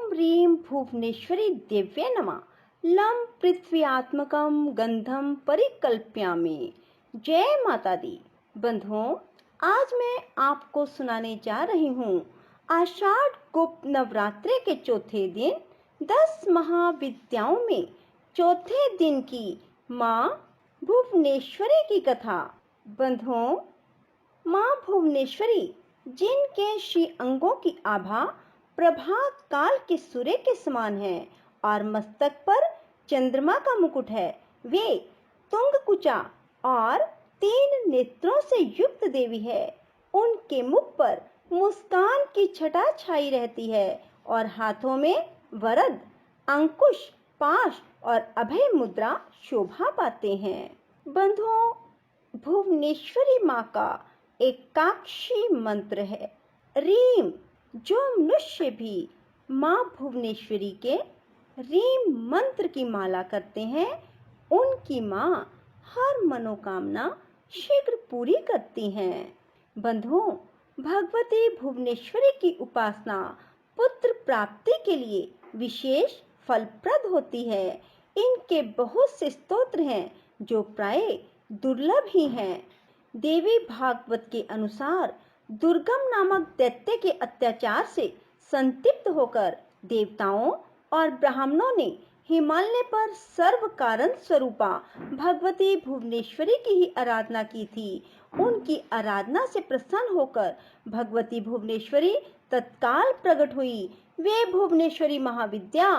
ह्रीं भुवनेश्वरी देव्ये नमः। लं पृथ्व्यात्मकं गंधम परिकल्प्यामि। जय माता दी। बंधुओं, आज मैं आपको सुनाने जा रही हूँ आषाढ़ गुप्त नवरात्रे के चौथे दिन 10 महाविद्याओं में चौथे दिन की माँ भुवनेश्वरी की कथा। बंधुओं, माँ भुवनेश्वरी जिनके श्री अंगों की आभा प्रभात काल के सूर्य के समान है और मस्तक पर चंद्रमा का मुकुट है, वे तुंगकुचा और 3 नेत्रों से युक्त देवी है। उनके मुख पर मुस्कान की छटा छाई रहती है और हाथों में वरद, अंकुश, पाश और अभय मुद्रा शोभा पाते हैं। बंधुओं, भुवनेश्वरी माँ का एकाक्षी मंत्र है रीम। जो मनुष्य भी माँ भुवनेश्वरी के रीम मंत्र की माला करते हैं, उनकी माँ हर मनोकामना शीघ्र पूरी करती हैं। बंधुओं, भगवती भुवनेश्वरी की उपासना पुत्र प्राप्ति के लिए विशेष फलप्रद होती है। इनके बहुत से स्तोत्र हैं जो प्राय दुर्लभ ही हैं। देवी भागवत के अनुसार दुर्गम नामक दैत्य के अत्याचार से संतप्त होकर देवताओं और ब्राह्मणों ने हिमालय पर सर्व कारण स्वरूपा भगवती भुवनेश्वरी की ही आराधना की थी। उनकी आराधना से प्रसन्न होकर भगवती भुवनेश्वरी तत्काल प्रकट हुई। वे भुवनेश्वरी महाविद्या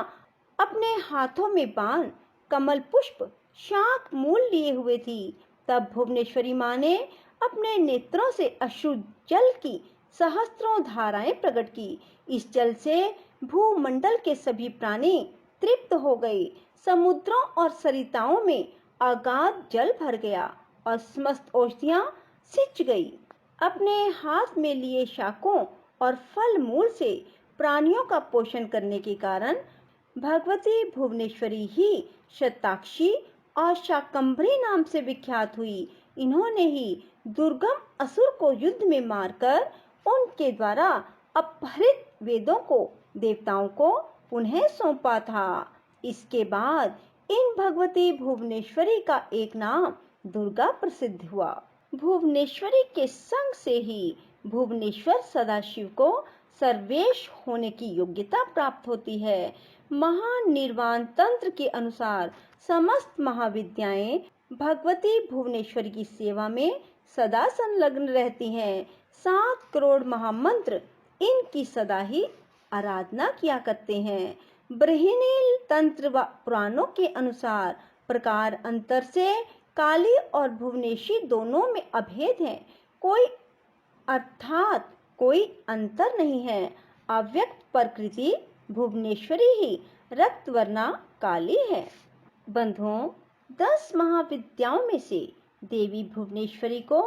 अपने हाथों में बाण, कमल पुष्प, शाक मूल लिए हुए थी। तब भुवनेश्वरी माँ ने अपने नेत्रों से अश्रु जल की सहस्त्रों धाराएं प्रकट की। इस जल से भूमंडल के सभी प्राणी तृप्त हो गए। समुद्रों और सरिताओं में अगाध जल भर गया और समस्त औषधियां सिंच गई। अपने हाथ में लिए शाकों और फल मूल से प्राणियों का पोषण करने के कारण भगवती भुवनेश्वरी ही शताक्षी और शाकंभरी नाम से विख्यात हुई। इन्होंने ही दुर्गम असुर को युद्ध में मारकर उनके द्वारा अपहृत वेदों को देवताओं को पुनः सौंपा था। इसके बाद इन भगवती भुवनेश्वरी का एक नाम दुर्गा प्रसिद्ध हुआ। भुवनेश्वरी के संग से ही भुवनेश्वर सदाशिव को सर्वेश होने की योग्यता प्राप्त होती है। महानिर्वाण तंत्र के अनुसार समस्त महाविद्याएं भगवती भुवनेश्वरी की सेवा में सदा संलग्न रहती हैं। 7 करोड़ महामंत्र इनकी सदा ही आराधना किया करते हैं। बृहनील तंत्र व पुराणों के अनुसार प्रकार अंतर से काली और भुवनेश्वरी दोनों में अभेद है, कोई अर्थात कोई अंतर नहीं है। अव्यक्त प्रकृति भुवनेश्वरी ही, रक्तवर्णा काली है। बंधुओं, 10 महाविद्याओं में से देवी भुवनेश्वरी को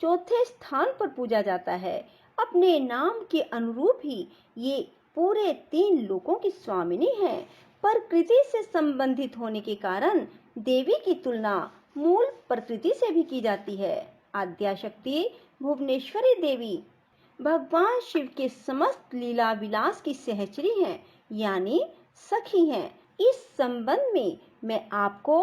चौथे स्थान पर पूजा जाता है। अपने नाम के अनुरूप ही ये पूरे 3 लोकों की स्वामिनी है। प्रकृति से संबंधित होने के कारण देवी की तुलना मूल प्रकृति से भी की जाती है। आद्याशक्ति भुवनेश्वरी देवी भगवान शिव के समस्त लीला विलास की सहचरी हैं, यानी सखी हैं। इस संबंध में मैं आपको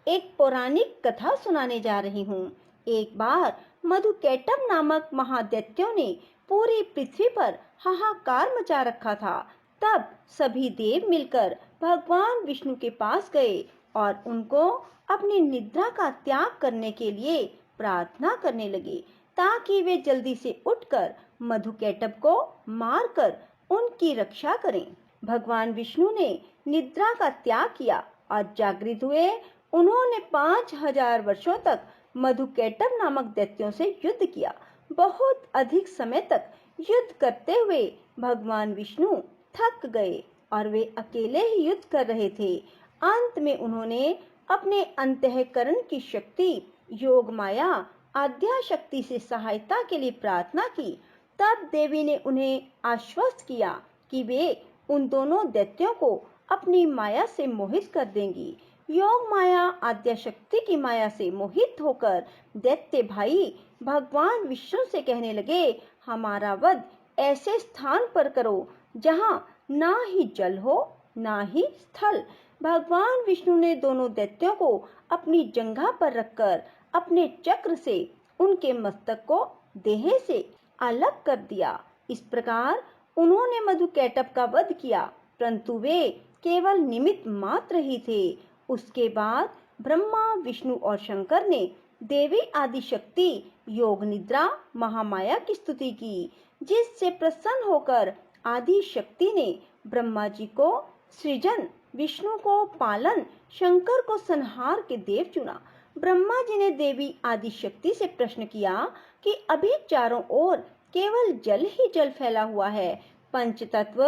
एक पौराणिक कथा सुनाने जा रही हूँ। एक बार मधुकैटभ नामक महादैत्यों ने पूरी पृथ्वी पर हाहाकार मचा रखा था। तब सभी देव मिलकर भगवान विष्णु के पास गए और उनको अपनी निद्रा का त्याग करने के लिए प्रार्थना करने लगे ताकि वे जल्दी से उठकर मधुकैटभ को मारकर उनकी रक्षा करें। भगवान विष्णु ने निद्रा का त्याग किया और जागृत हुए। उन्होंने 5000 वर्षों तक मधुकैटभ नामक दैत्यों से युद्ध किया। बहुत अधिक समय तक युद्ध करते हुए भगवान विष्णु थक गए और वे अकेले ही युद्ध कर रहे थे। अंत में उन्होंने अपने अंतःकरण की शक्ति योग माया आद्या शक्ति से सहायता के लिए प्रार्थना की। तब देवी ने उन्हें आश्वस्त किया कि वे उन दोनों दैत्यों को अपनी माया से मोहित कर देंगी। योग माया आद्या शक्ति की माया से मोहित होकर दैत्य भाई भगवान विष्णु से कहने लगे, हमारा वध ऐसे स्थान पर करो जहाँ ना ही जल हो ना ही स्थल। भगवान विष्णु ने दोनों दैत्यों को अपनी जंघा पर रखकर अपने चक्र से उनके मस्तक को देह से अलग कर दिया। इस प्रकार उन्होंने मधुकैटभ का वध किया, परंतु वे केवल निमित्त मात्र ही थे। उसके बाद ब्रह्मा, विष्णु और शंकर ने देवी आदिशक्ति योग निद्रा महामाया की स्तुति की, जिससे प्रसन्न होकर आदि शक्ति ने ब्रह्मा जी को सृजन, विष्णु को पालन, शंकर को संहार के देव चुना। ब्रह्मा जी ने देवी आदि शक्ति से प्रश्न किया कि अभी चारों ओर केवल जल ही जल फैला हुआ है, पंच तत्व,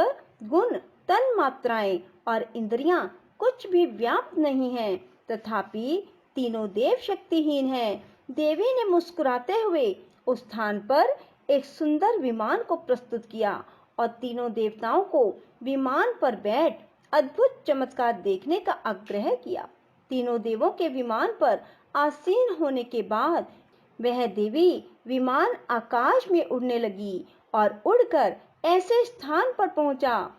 गुण, तन मात्राएं और इंद्रियां कुछ भी व्याप्त नहीं है, तथापि तीनों देव शक्तिहीन हैं। देवी ने मुस्कुराते हुए उस स्थान पर एक सुंदर विमान को प्रस्तुत किया और तीनों देवताओं को विमान पर बैठ अद्भुत चमत्कार देखने का आग्रह किया। तीनों देवों के विमान पर आसीन होने के बाद वह देवी विमान आकाश में उड़ने लगी और उड़कर ऐसे स्थान पर पहुंचा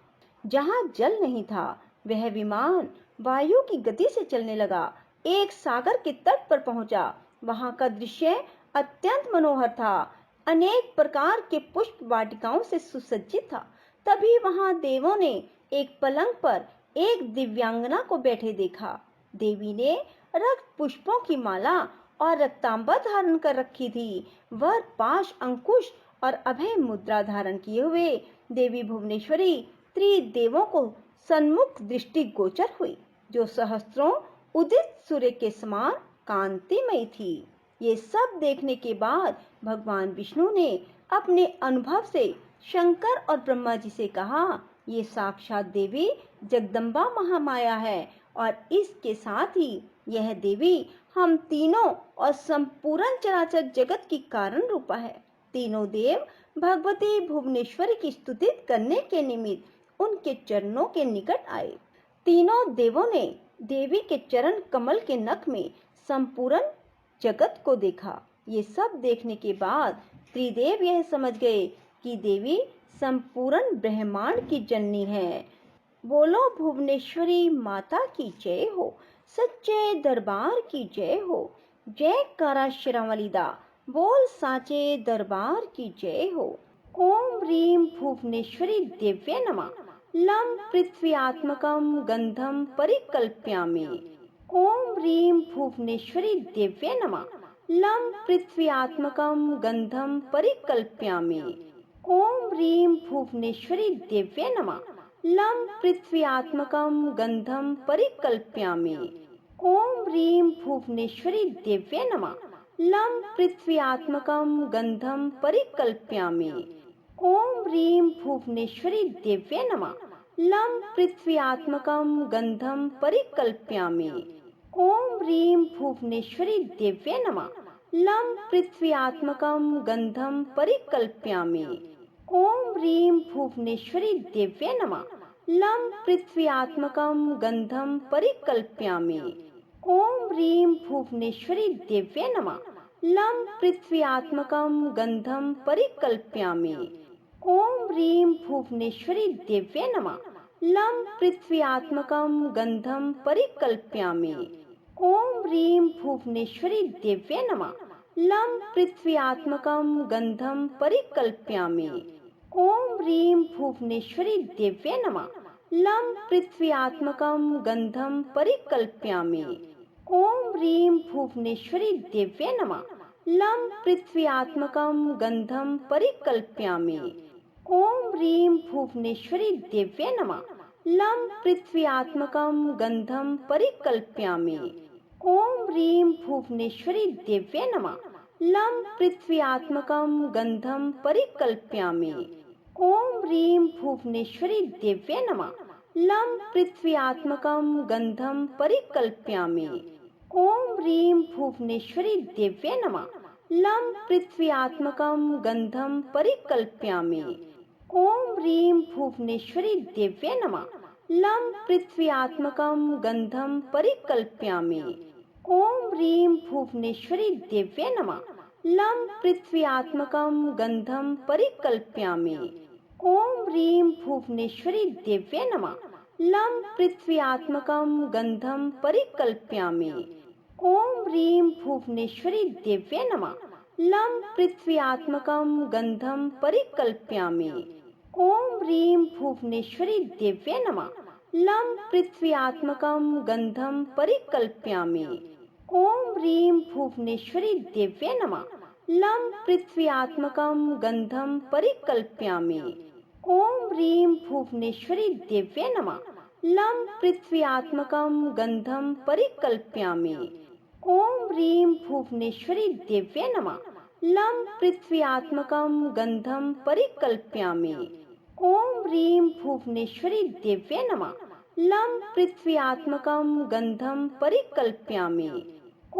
जहां जल नहीं था। वह विमान वायु की गति से चलने लगा, एक सागर के तट पर पहुंचा। वहां का दृश्य अत्यंत मनोहर था, अनेक प्रकार के पुष्प वाटिकाओं से सुसज्जित था। तभी वहां देवों ने एक पलंग पर एक दिव्यांगना को बैठे देखा। देवी ने रक्त पुष्पों की माला और रक्तांबर धारण कर रखी थी। वह पाश, अंकुश और अभय मुद्रा धारण किए हुए देवी भुवनेश्वरी त्रिदेवों को सन्मुख दृष्टि गोचर हुई, जो सहस्त्रों उदित सूर्य के समान कांतिमयी थी। ये सब देखने के बाद भगवान विष्णु ने अपने अनुभव से शंकर और ब्रह्मा जी से कहा, ये साक्षात देवी जगदम्बा महामाया है और इसके साथ ही यह देवी हम तीनों और संपूर्ण चराचर जगत की कारण रूपा है। तीनों देव भगवती भुवनेश्वरी की स्तुति करने के निमित्त उनके चरणों के निकट आए। तीनों देवों ने देवी के चरण कमल के नख में संपूर्ण जगत को देखा। ये सब देखने के बाद त्रिदेव यह समझ गए कि देवी संपूर्ण ब्रह्मांड की जननी है। बोलो भुवनेश्वरी माता की जय हो, सच्चे दरबार की जय हो। जय कारा शिरावली दा, बोल साचे दरबार की जय हो। ओम ह्रीं भुवनेश्वरी दिव्य नमः। लं पृथ्व्यात्मकं गंधं परिकल्पयामि। ओम ह्रीं भुवनेश्वरी दिव्य नमः। लं पृथ्व्यात्मकं गंधं परिकल्पयामि। ओम ह्रीं भुवनेश्वरी दिव्य नमः। लं पृथ्व्यात्मकं गंधं परिकल्पयामि। ओम ह्रीं भुवनेश्वरी दिव्य नमः। लं पृथ्व्यात्मकं गंधं परिकल्पयामि। ओम ह्रीं भुवनेश्वरी दिव्य नमः। लं पृथ्व्यात्मकं गंधं परिकल्पयामि। ओम ह्रीं भुवनेश्वरी दिव्य नमः। लं पृथ्व्यात्मकं गंधं परिकल्पयामि। ओम ह्रीं भुवनेश्वरी दिव्य नमः। लं पृथ्व्यात्मकं गंधं परिकल्पयामि। ओम ह्रीं भुवनेश्वरी दिव्य नमः। लं पृथ्व्यात्मकं गंधं परिकल्पयामि। ओम ह्रीं भुवनेश्वरी दिव्य नमः। लं पृथ्व्यात्मकं गंधं परिकल्पयामि। ओम ह्रीं भुवनेश्वरी दिव्य नमः। लं पृथ्व्यात्मकं गंधं परिकल्पयामि। ओम ह्रीं भुवनेश्वरी दिव्य नमः। लं पृथ्व्यात्मकं गंधं परिकल्पयामि। ओम ह्रीं भुवनेश्वरी दिव्य नमः। लं पृथ्व्यात्मकं गंधं परिकल्पयामि। ओम ह्रीं भुवनेश्वरी दिव्य नमः। लं पृथ्व्यात्मकं गंधं परिकल्पयामि। ओम ह्रीं भुवनेश्वरी दिव्य नमः। लं पृथ्व्यात्मकं गंधं परिकल्पयामि। ओम ह्रीं भुवनेश्वरी दिव्य नमः। लं पृथ्व्यात्मकं गंधं परिकल्पयामि। ओम ह्रीं भुवनेश्वरी दिव्य नमः। लं पृथ्व्यात्मकं गंधं परिकल्पयामि। ओम ह्रीं भुवनेश्वरी दिव्य नमः। लं पृथ्व्यात्मकं गंधं परिकल्पयामि। ओम ह्रीं भुवनेश्वरी दिव्य नमः। लं पृथ्व्यात्मकं गंधं परिकल्पयामि। ॐ ह्रीं भुवनेश्वरी देव्ये नमः। लं पृथ्व्यात्मकं गन्धं परिकल्पयामि। ॐ ह्रीं भुवनेश्वरी देव्ये नमः। लं पृथ्व्यात्मकं गन्धं परिकल्पयामि। ॐ ह्रीं भुवनेश्वरी देव्ये नमः। लं पृथ्व्यात्मकं गन्धं परिकल्पयामि। ॐ ह्रीं भुवनेश्वरी देव्ये नमः। लं पृथ्व्यात्मकं गन्धं परिकल्पयामि। ॐ ह्रीं भुवनेश्वरी देव्ये नमः। लं पृथ्व्यात्मकं गन्धं परिकल्पयामि। ॐ ह्रीं भुवनेश्वरी देव्ये नमः। लं पृथ्व्यात्मकं गन्धं परिकल्पयामि। ॐ ह्रीं भुवनेश्वरी देव्ये नमः। लं पृथ्व्यात्मकं गन्धं परिकल्पयामि।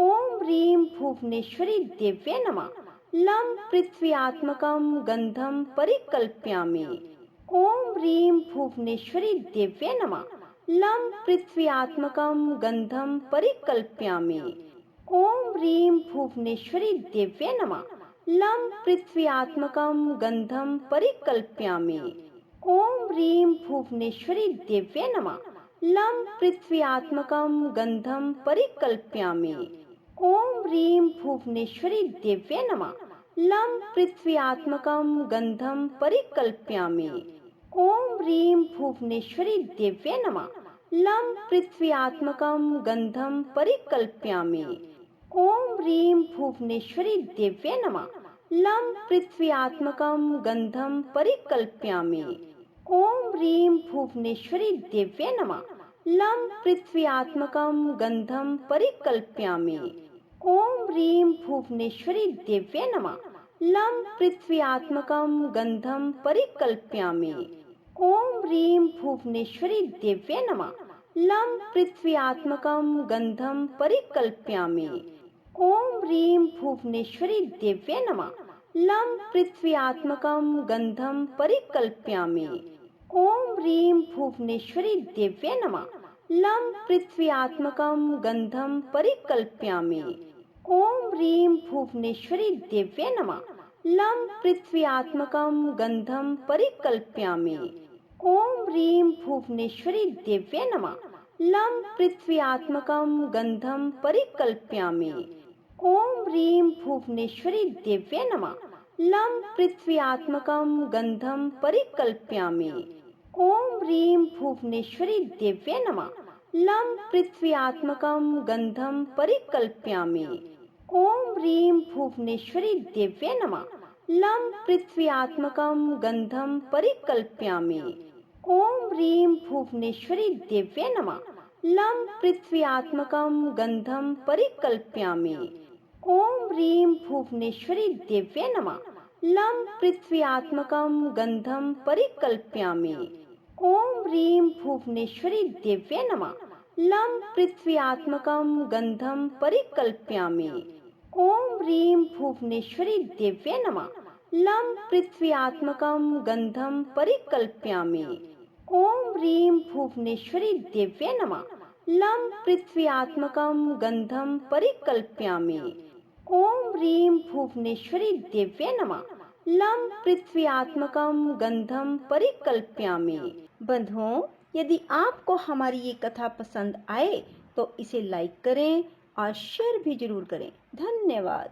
ॐ ह्रीं भुवनेश्वरी देव्ये नमः। लं पृथ्व्यात्मकं गन्धं परिकल्पयामि। ॐ ह्रीं भुवनेश्वरी देव्ये नमः। लं पृथ्व्यात्मकं गन्धं परिकल्पयामि। ॐ ह्रीं भुवनेश्वरी देव्ये नमः। लं पृथ्व्यात्मकं गन्धं परिकल्पयामि। ॐ ह्रीं भुवनेश्वरी देव्ये नमः। लं पृथ्व्यात्मकं गन्धं परिकल्पयामि। ॐ ह्रीं भुवनेश्वरी देव्ये नमः। लं पृथ्व्यात्मकं गन्धं परिकल्पयामि। ॐ ह्रीं भुवनेश्वरी देव्ये नमः। लं पृथ्व्यात्मकं गन्धं परिकल्पयामि। ॐ ह्रीं भुवनेश्वरी देव्ये नमः। लं पृथ्व्यात्मकं गन्धं परिकल्पयामि। ॐ ह्रीं भुवनेश्वरी देव्ये नमः। लं पृथ्व्यात्मकं गन्धं परिकल्पयामि। ॐ ह्रीं भुवनेश्वरी देव्ये नमः। लं पृथ्व्यात्मकं गन्धं परिकल्पयामि। ॐ ह्रीं भुवनेश्वरी देव्ये नमः। लं पृथ्व्यात्मकं गन्धं परिकल्पयामि। ॐ ह्रीं भुवनेश्वरी देव्ये नमः। लं पृथ्व्यात्मकं गन्धं परिकल्पयामि। ॐ ह्रीं भुवनेश्वरी देव्ये नमः। लं पृथ्व्यात्मकं गन्धं परिकल्पयामि। ॐ ह्रीं भुवनेश्वरी देव्ये नमः। लं पृथ्व्यात्मकं गन्धं परिकल्पयामि। ॐ ह्रीं भुवनेश्वरी देव्ये नमः। लं पृथ्व्यात्मकं गन्धं परिकल्पयामि। ॐ ह्रीं भुवनेश्वरी देव्ये नमः। लं पृथ्व्यात्मकं गन्धं परिकल्पयामि। ॐ ह्रीं भुवनेश्वरी देव्ये नमः। लं पृथ्व्यात्मकं गन्धं परिकल्पयामि। ॐ ह्रीं भुवनेश्वरी देव्ये नमः। लं पृथ्व्यात्मकं गन्धं परिकल्पयामि। ॐ ह्रीं भुवनेश्वरी देव्ये नमः। लं पृथ्व्यात्मकं गन्धं परिकल्पयामि। ॐ ह्रीं भुवनेश्वरी देव्ये नमः। लं पृथ्व्यात्मकं गन्धं परिकल्पयामि। ॐ ह्रीं भुवनेश्वरी देव्ये नमः। लं पृथ्व्यात्मकं गन्धं परिकल्पयामि। ॐ ह्रीं भुवनेश्वरी देव्ये नमः। लं पृथ्व्यात्मकं गन्धं परिकल्पयामि। ॐ ह्रीं भुवनेश्वरी देव्ये नमः। लं पृथ्व्यात्मकं गन्धं परिकल्पयामि। ॐ ह्रीं भुवनेश्वरी देव्ये नमः। लं पृथ्व्यात्मकं गन्धं परिकल्पयामि। बंधुओं, यदि आपको हमारी ये कथा पसंद आए तो इसे लाइक करें और शेयर भी जरूर करें। धन्यवाद।